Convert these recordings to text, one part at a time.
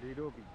Lido Beach.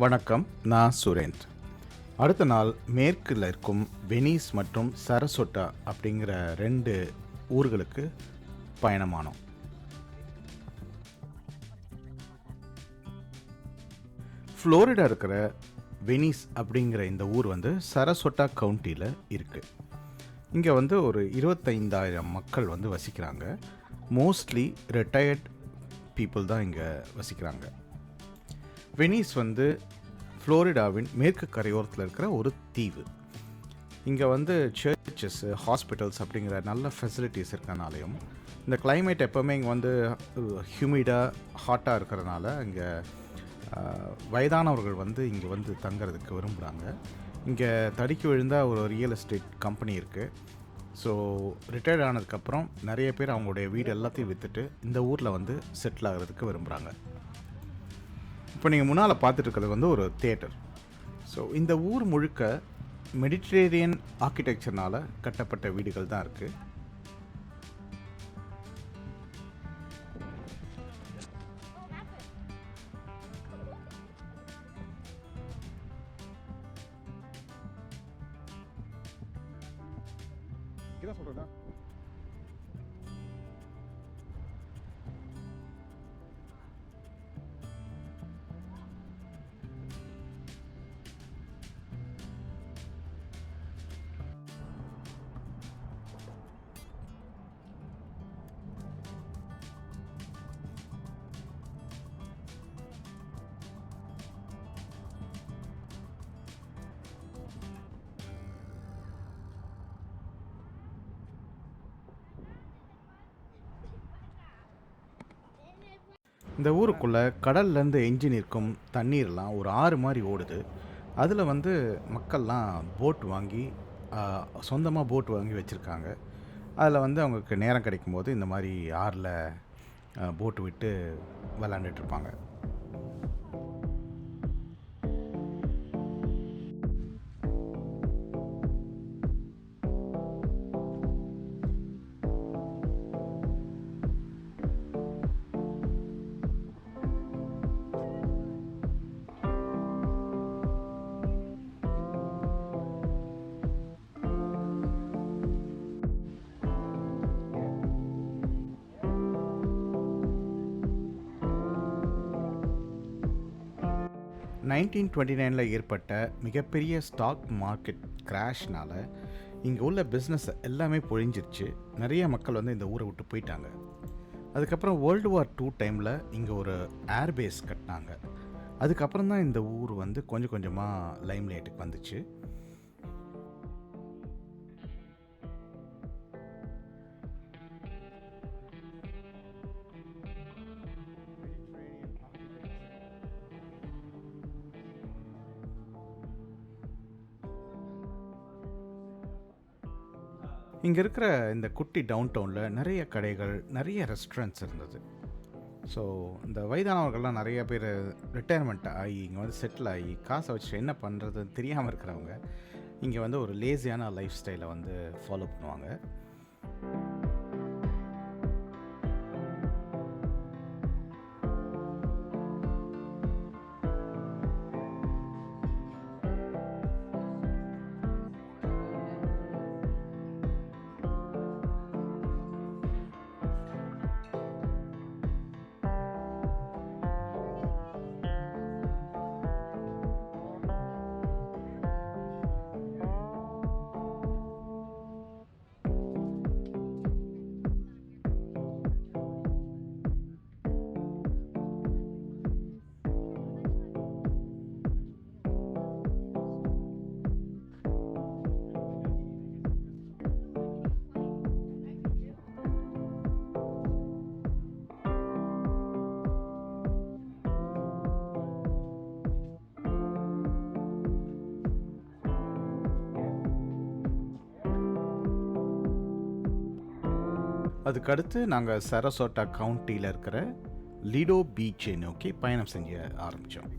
வணக்கம், நான் சுரேந்த். அடுத்த நாள் மேற்கில் இருக்கும் வெனிஸ் மற்றும் சரசோட்டா அப்படிங்கிற 2 ஊர்களுக்கு பயணமானோம். ஃப்ளோரிடா இருக்கிற வெனிஸ் அப்படிங்கிற இந்த ஊர் வந்து சரசோட்டா கவுண்டியில் இருக்குது. இங்கே வந்து ஒரு 25,000 மக்கள் வந்து வசிக்கிறாங்க. மோஸ்ட்லி ரிட்டையர்ட் பீப்புள் தான் இங்கே வசிக்கிறாங்க. வெனிஸ் வந்து ஃப்ளோரிடாவின் மேற்கு கரையோரத்தில் இருக்கிற ஒரு தீவு. இங்கே வந்து சர்ச்சஸ்ஸு, ஹாஸ்பிட்டல்ஸ் அப்படிங்கிற நல்ல ஃபெசிலிட்டிஸ் இருக்கனாலையும், இந்த கிளைமேட் எப்போவுமே இங்கே வந்து ஹியூமிடாக ஹாட்டாக இருக்கிறதுனால இங்கே வயதானவர்கள் வந்து இங்கே வந்து தங்கிறதுக்கு விரும்புகிறாங்க. இங்கே தடுக்கி விழுந்தால் ஒரு ரியல் எஸ்டேட் கம்பெனி இருக்குது. ஸோ ரிட்டையர்ட் ஆனதுக்கப்புறம் நிறைய பேர் அவங்களுடைய வீடு எல்லாத்தையும் விற்றுட்டு இந்த ஊரில் வந்து செட்டில் ஆகிறதுக்கு விரும்புகிறாங்க. இப்போ நீங்கள் முன்னால் பார்த்துட்டு இருக்கிறது வந்து ஒரு தியேட்டர். ஸோ இந்த ஊர் முழுக்க மெடிட்ரேனியன் ஆர்கிடெக்சர்னால் கட்டப்பட்ட வீடுகள் தான் இருக்குது. ¿Qué சொல்கிறதா? இந்த ஊருக்குள்ளே கடல்லேருந்து எஞ்சி நிற்கும் தண்ணீர்லாம் ஒரு ஆறு மாதிரி ஓடுது. அதில் வந்து மக்கள்லாம் போட் வாங்கி சொந்தமாக போட் வாங்கி வச்சுருக்காங்க. அதில் வந்து அவங்களுக்கு நேரம் கிடைக்கும்போது இந்த மாதிரி ஆறில் போட்டு விட்டு விளாண்டுட்ருப்பாங்க. நைன்டீன் 29 ஏற்பட்ட மிகப்பெரிய ஸ்டாக் மார்க்கெட் கிராஷ்னால் இங்கே உள்ள பிஸ்னஸ் எல்லாமே பொழிஞ்சிருச்சு. நிறைய மக்கள் வந்து இந்த ஊரை விட்டு போயிட்டாங்க. அதுக்கப்புறம் வேர்ல்டு வார் 2 டைமில் இங்கே ஒரு ஏர்பேஸ் கட்டினாங்க. அதுக்கப்புறம் தான் இந்த ஊர் வந்து கொஞ்சம் கொஞ்சமாக லைம்லைட்டுக்கு வந்துச்சு. இங்கே இருக்கிற இந்த குட்டி டவுன் டவுனில் நிறைய கடைகள், நிறைய ரெஸ்டாரண்ட்ஸ் இருந்தது. ஸோ இந்த வயதானவர்கள்லாம் நிறைய பேர் ரிட்டையர்மெண்ட் ஆகி இங்கே வந்து செட்டில் ஆகி காசை வச்சு என்ன பண்ணுறதுன்னு தெரியாமல் இருக்கிறவங்க இங்கே வந்து ஒரு லேசியான லைஃப் ஸ்டைலை வந்து ஃபாலோ பண்ணுவாங்க. அதுக்கடுத்து நாங்கள் சரசோட்டா கவுண்டியில் இருக்கிற லிடோ பீச்சை நோக்கி பயணம் செஞ்சு ஆரம்பித்தோம்.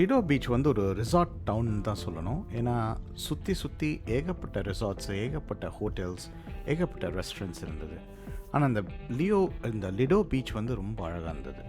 லிடோ பீச் வந்து ஒரு ரிசார்ட் டவுன் தான் சொல்லணும். ஏன்னா சுற்றி சுற்றி ஏகப்பட்ட ரிசார்ட்ஸ், ஏகப்பட்ட ஹோட்டல்ஸ், ஏகப்பட்ட ரெஸ்டாரண்ட்ஸ் இருந்தது. ஆனால் இந்த லிடோ பீச் வந்து ரொம்ப அழகாக இருந்தது.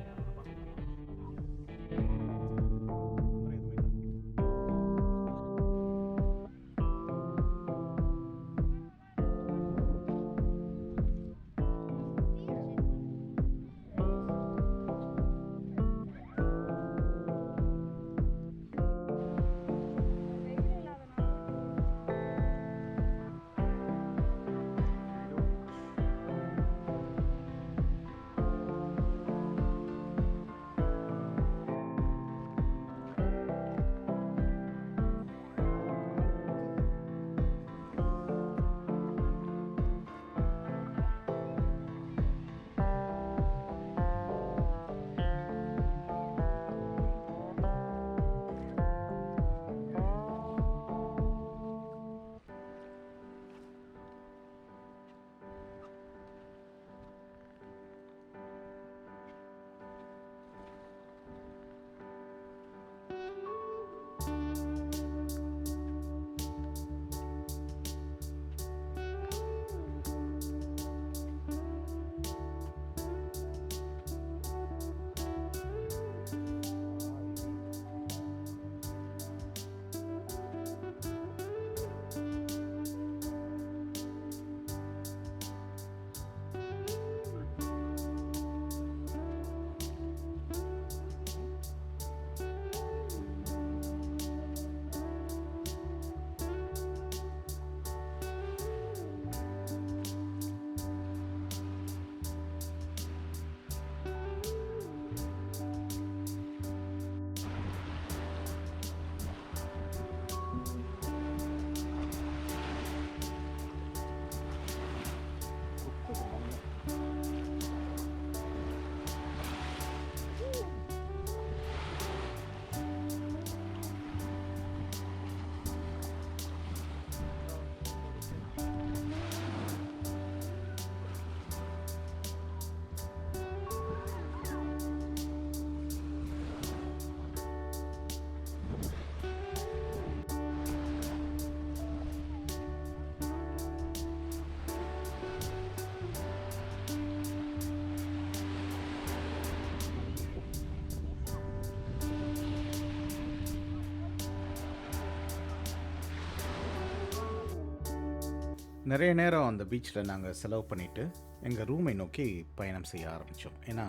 நிறைய நேரம் அந்த பீச்சில் நாங்கள் செலவு பண்ணிவிட்டு எங்கள் ரூமை நோக்கி பயணம் செய்ய ஆரம்பித்தோம். ஏன்னா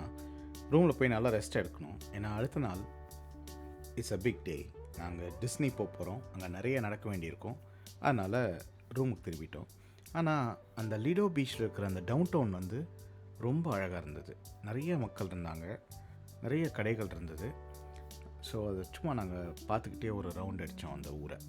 ரூமில் போய் நல்லா ரெஸ்ட் எடுக்கணும். ஏன்னா அடுத்த நாள் இட்ஸ் அ பிக் டே. நாங்கள் டிஸ்னி போகிறோம், அங்கே நிறைய நடக்க வேண்டியிருக்கும். அதனால் ரூமுக்கு திரும்பிட்டோம். ஆனால் அந்த லிடோ பீச்சில் இருக்கிற அந்த டவுன் டவுன் வந்து ரொம்ப அழகாக இருந்தது. நிறைய மக்கள் இருந்தாங்க, நிறைய கடைகள் இருந்தது. ஸோ அதை சும்மா நாங்கள் பார்த்துக்கிட்டே ஒரு ரவுண்ட் அடித்தோம் அந்த ஊரை.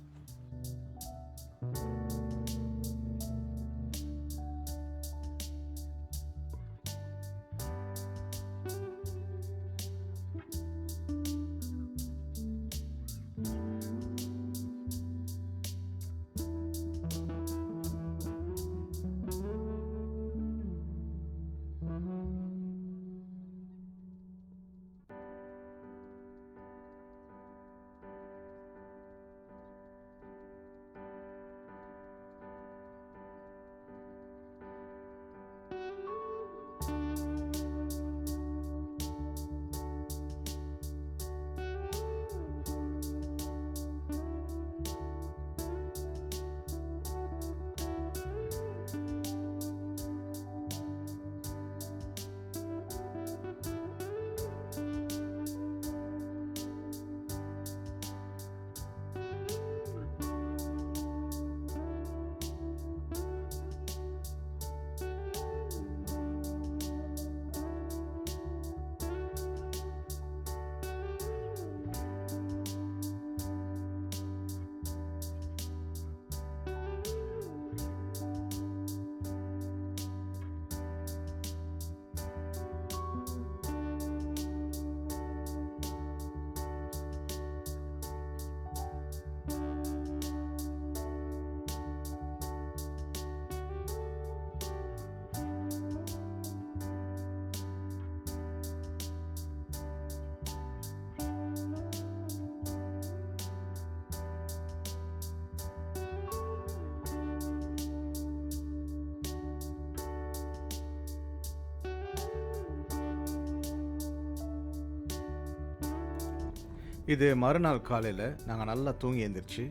இது மறுநாள் காலையில் நாங்கள் நல்லா தூங்கி எழுந்திரிச்சு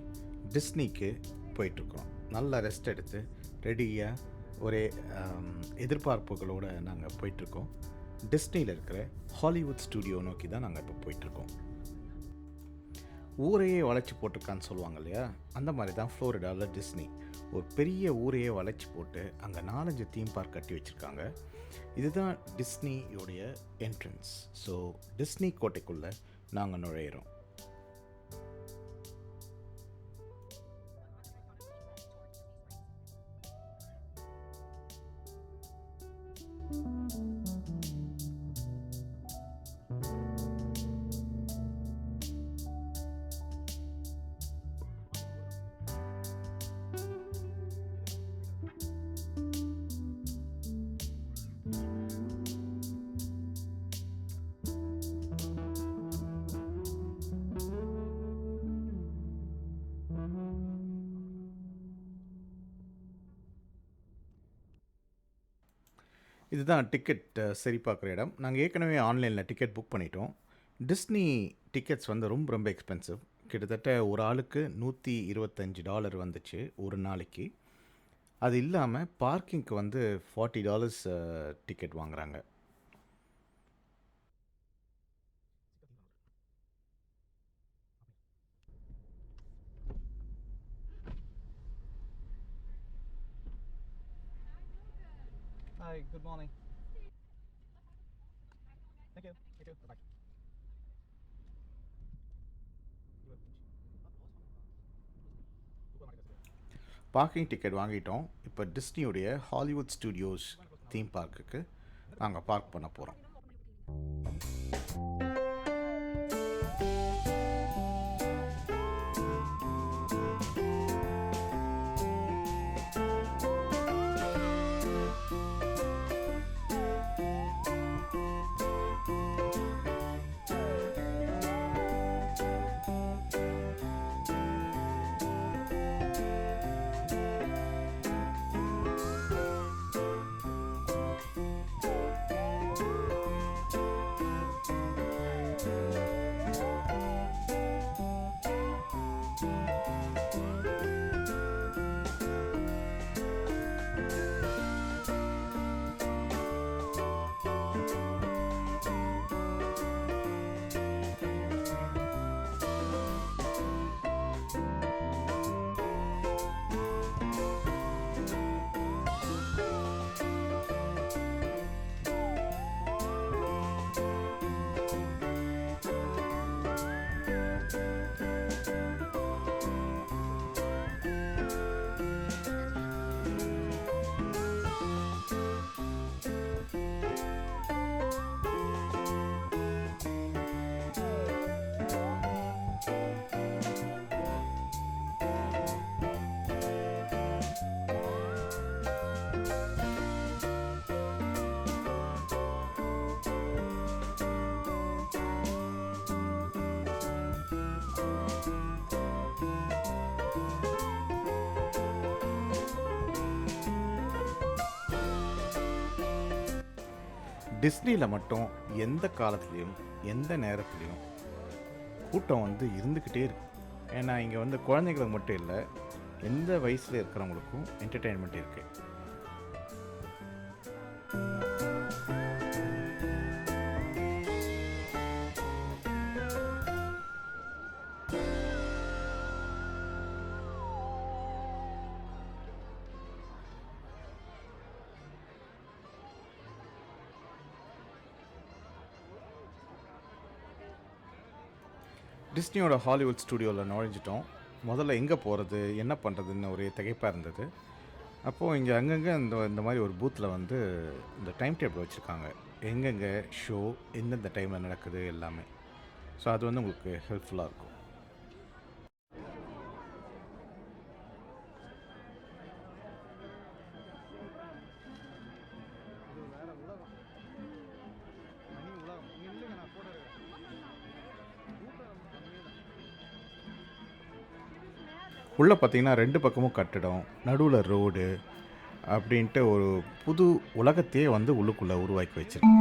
டிஸ்னிக்கு போயிட்டுருக்கோம். நல்லா ரெஸ்ட் எடுத்து ரெடியாக ஒரே எதிர்பார்ப்புகளோடு நாங்கள் போயிட்டுருக்கோம். டிஸ்னியில் இருக்கிற ஹாலிவுட் ஸ்டுடியோ நோக்கி தான் நாங்கள் இப்போ போயிட்டுருக்கோம். ஊரையே வளைச்சி போட்டிருக்கான்னு சொல்லுவாங்க இல்லையா, அந்த மாதிரி தான் ஃப்ளோரிடாவில் டிஸ்னி ஒரு பெரிய ஊரையே வளைச்சி போட்டு அங்கே 4-5 தீம் பார்க் கட்டி வச்சுருக்காங்க. இதுதான் டிஸ்னியோடைய என்ட்ரன்ஸ். ஸோ டிஸ்னி கோட்டைக்குள்ளே நாங்கள் நுழையிறோம். இதுதான் டிக்கெட் சரி பார்க்குற இடம். நாங்கள் ஏற்கனவே ஆன்லைனில் டிக்கெட் புக் பண்ணிட்டோம். டிஸ்னி டிக்கெட்ஸ் வந்து ரொம்ப ரொம்ப எக்ஸ்பென்சிவ். கிட்டத்தட்ட ஒரு ஆளுக்கு $125 வந்துச்சு ஒரு நாளைக்கு. அது இல்லாமல் பார்க்கிங்க்கு வந்து $40 டிக்கெட் வாங்குறாங்க. Hi, good morning. Thank you. You too. Bye. Parking ticket வாங்கிட்டோம். இப்போ டிஸ்னியுடைய ஹாலிவுட் ஸ்டுடியோஸ் தீம் பார்க்குக்கு நாங்கள் பார்க் பண்ண போகிறோம். டிஸ்னியில் மட்டும் எந்த காலத்துலேயும் எந்த நேரத்துலேயும் கூட்டம் வந்து இருந்துக்கிட்டே இருக்கு. ஏன்னா இங்கே வந்து குழந்தைங்களுக்கு மட்டும் இல்லை, எந்த வயசில் இருக்கிறவங்களுக்கும் என்டர்டெயின்மெண்ட் இருக்குது. டிஸ்னியோட ஹாலிவுட் ஸ்டுடியோவில் நுழைஞ்சிட்டோம். முதல்ல எங்கே போகிறது என்ன பண்ணுறதுன்னு ஒரே திகைப்பாக இருந்தது. அப்போது இங்கே அங்கங்கே இந்த மாதிரி ஒரு பூத்தில் வந்து இந்த டைம் டேபிள் வச்சுருக்காங்க, எங்கெங்கே ஷோ எந்தெந்த டைமில் நடக்குது எல்லாமே. ஸோ அது வந்து உங்களுக்கு ஹெல்ப்ஃபுல்லாக இருக்கும். உள்ளே பார்த்தீங்கன்னா 2 பக்கமும் கட்டிடம், நடுவில் ரோடு அப்படின்ட்டு ஒரு புது உலகத்தையே வந்து உள்ளுக்குள்ளே உருவாக்கி வச்சிருக்கு.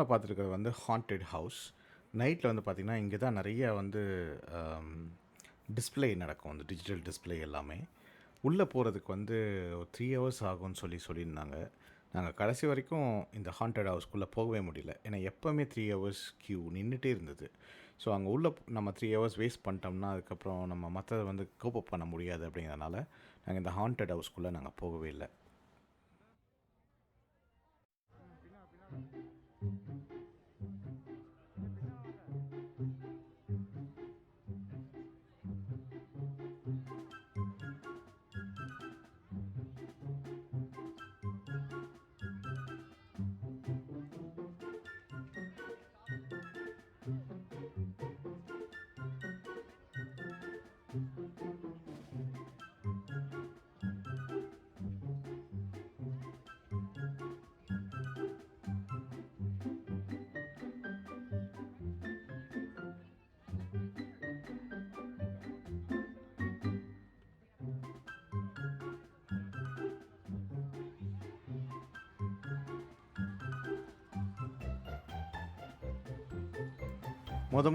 படத்தில் பார்த்துருக்கிறது வந்து ஹாண்டட் ஹவுஸ். நைட்டில் வந்து பார்த்திங்கன்னா இங்கே தான் நிறைய வந்து டிஸ்ப்ளே நடக்கும், அந்த டிஜிட்டல் டிஸ்ப்ளே எல்லாமே. உள்ளே போகிறதுக்கு வந்து 3 ஹவர்ஸ் ஆகும்னு சொல்லியிருந்தாங்க. நாங்கள் கடைசி வரைக்கும் இந்த ஹாண்டட் ஹவுஸ்க்குள்ளே போகவே முடியல. ஏன்னா எப்போவுமே 3 ஹவர்ஸ் க்யூ நின்றுட்டே இருந்தது. ஸோ அங்கே உள்ள நம்ம 3 ஹவர்ஸ் வேஸ்ட் பண்ணிட்டோம்னா அதுக்கப்புறம் நம்ம மற்றதை வந்து கோப் அப் பண்ண முடியாது. அப்படிங்கிறதுனால நாங்கள் இந்த ஹாண்டட் ஹவுஸ்க்குள்ளே நாங்கள் போகவே இல்லை.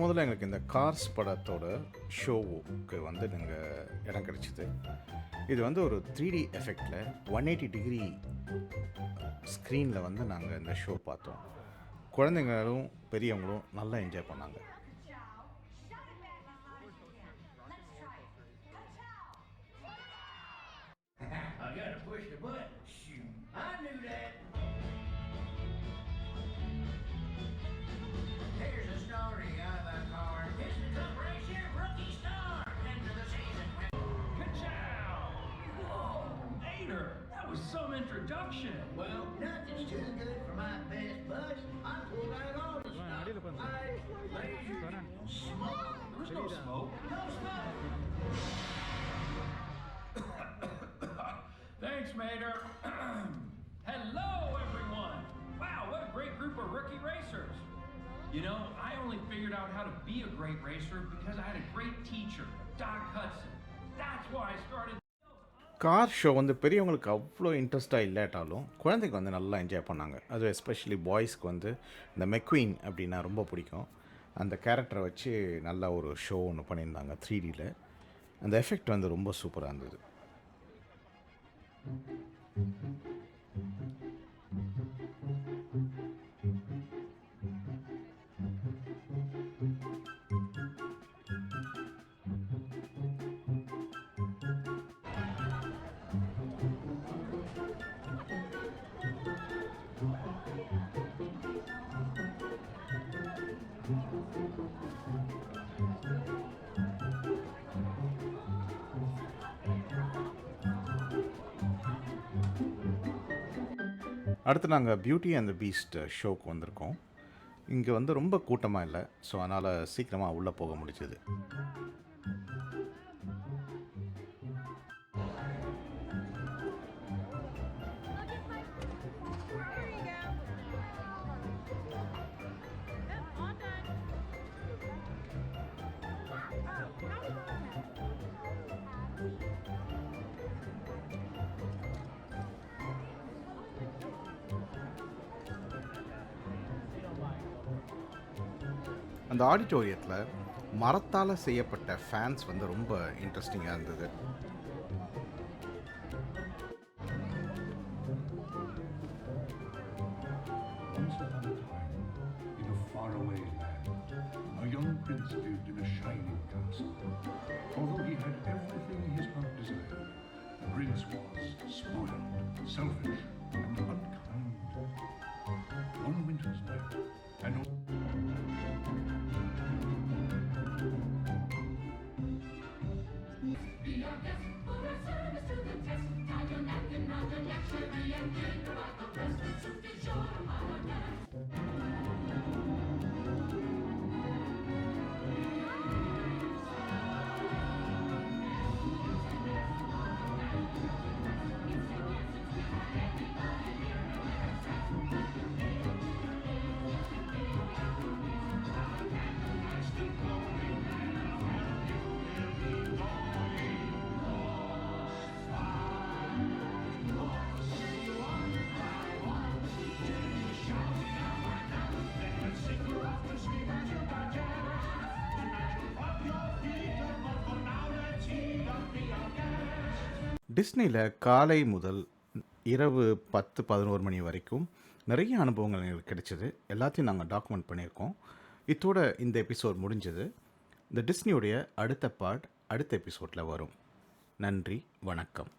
முதல்ல எங்களுக்கு இந்த கார்ஸ் படத்தோட ஷோவுக்கு வந்து நாங்கள் இடம் கிடச்சிது. இது வந்து ஒரு 3D எஃபெக்டில் 180 டிகிரி ஸ்க்ரீனில் வந்து நாங்கள் இந்த ஷோ பார்த்தோம். குழந்தைங்களும் பெரியவங்களும் நல்லா என்ஜாய் பண்ணாங்க. Some introduction. Well, nothing's too good for my best buds. I pulled out all the stuff. Ice, laser, smoke. There's no smoke. No smoke. Thanks, Mater. Hello, everyone. Wow, what a great group of rookie racers. You know, I only figured out how to be a great racer because I had a great teacher, Doc Hudson. That's why I started. Car show வந்து பெரியவங்களுக்கு அவ்வளோ இன்ட்ரெஸ்ட்டாக இல்லாட்டாலும் குழந்தைக்கு வந்து நல்லா enjoy பண்ணாங்க. அது எஸ்பெஷலி பாய்ஸ்க்கு வந்து இந்த மெக்வீன் அப்படின்னா ரொம்ப பிடிக்கும். அந்த கேரக்டரை வச்சு நல்லா ஒரு ஷோ ஒன்று பண்ணியிருந்தாங்க 3Dயில். அந்த எஃபெக்ட் வந்து ரொம்ப சூப்பராக இருந்தது. அடுத்து நாங்கள் பியூட்டி அண்ட் த பீஸ்ட் ஷோக்கு வந்திருக்கோம். இங்கே வந்து ரொம்ப கூட்டமாக இல்லை, ஸோ அதனால் சீக்கிரமாக உள்ளே போக முடிஞ்சது. அந்த ஆடிட்டோரியத்தில் மரத்தால் செய்யப்பட்ட ஃபேன்ஸ் வந்து ரொம்ப இன்ட்ரெஸ்டிங்காக இருந்தது. Once upon a time, in a faraway land, a young prince lived in a shining castle. Although he had everything his heart desired, the prince was spoiled, selfish, and unkind. One winter's night, an டிஸ்னியில் காலை முதல் இரவு 10-11 மணி வரைக்கும் நிறைய அனுபவங்கள் எங்களுக்கு கிடைச்சிது. எல்லாத்தையும் நாங்கள் டாக்குமெண்ட் பண்ணியிருக்கோம். இதோட இந்த எபிசோட் முடிஞ்சது. இந்த டிஸ்னியுடைய அடுத்த பார்ட் அடுத்த எபிசோடில் வரும். நன்றி, வணக்கம்.